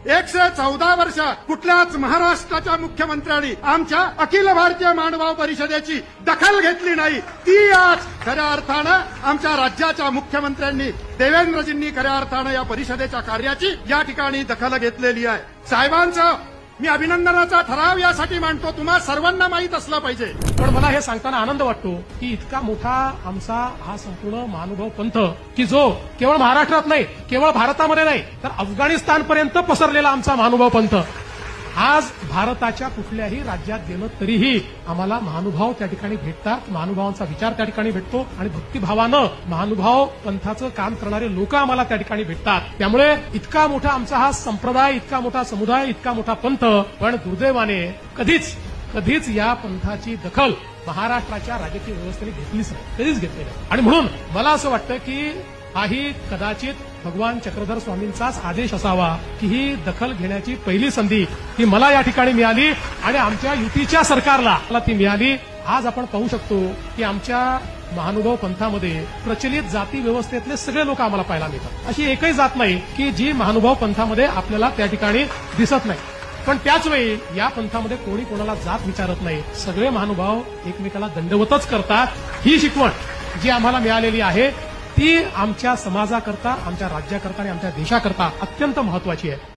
114 वर्ष कुठल्याच महाराष्ट्राच्या मुख्यमंत्र्यांनी आमच्या अखिल भारतीय मानभाव परिषदेची दखल घेतली नाही। ती आज खऱ्या अर्थानं आमच्या राज्याच्या मुख्यमंत्र्यांनी देवेंद्रजींनी खऱ्या अर्थानं या परिषदेच्या कार्याची या ठिकाणी दखल घेतलेली आहे। साहेबांचं मी अभिनंदनाचा ठराव यासाठी मांडतो, तुम्हा सर्वांना माहीत असलं पाहिजे। पण मला हे सांगताना आनंद वाटतो की इतका मोठा आमचा हा संपूर्ण महानुभाव पंथ की जो केवळ महाराष्ट्रात नाही, केवळ भारतामध्ये नाही तर अफगाणिस्तानपर्यंत पसरलेला आमचा महानुभाव पंथ आज भारताच्या कुठल्याही राज्यात गेलं तरीही आम्हाला महानुभाव त्या ठिकाणी भेटतात, महानुभावांचा विचार त्या ठिकाणी भेटतो आणि भक्तिभावानं महानुभाव पंथाचं काम करणारे लोक आम्हाला त्या ठिकाणी भेटतात। त्यामुळे इतका मोठा आमचा हा संप्रदाय, इतका मोठा समुदाय, इतका मोठा पंथ, पण दुर्दैवाने कधीच या पंथाची दखल महाराष्ट्राच्या राजकीय व्यवस्थेने घेतलीच नाही, कधीच घेतली नाही। आणि म्हणून मला असं वाटतं की हाही कदाचित भगवान चक्रधर स्वामींचाच आदेश असावा की ही दखल घेण्याची पहिली संधी ती मला या ठिकाणी मिळाली आणि आमच्या युतीच्या सरकारला ती मिळाली। आज आपण पाहू शकतो की आमच्या महानुभाव पंथामध्ये प्रचलित जाती व्यवस्थेतले सगळे लोक आम्हाला पाहायला मिळतात। अशी एकही जात नाही की जी महानुभाव पंथामध्ये आपल्याला त्या ठिकाणी दिसत नाही। पण त्याच वेळी या पंथामध्ये कोणी कोणाला जात विचारत नाही, सगळे महानुभाव एकमेकाला दंडवतच करतात। ही शिकवण जी आम्हाला मिळालेली आहे ती आमच्या समाजाकरता, आमच्या राज्याकरता आणि आमच्या देशाकरता अत्यंत महत्वाची आहे।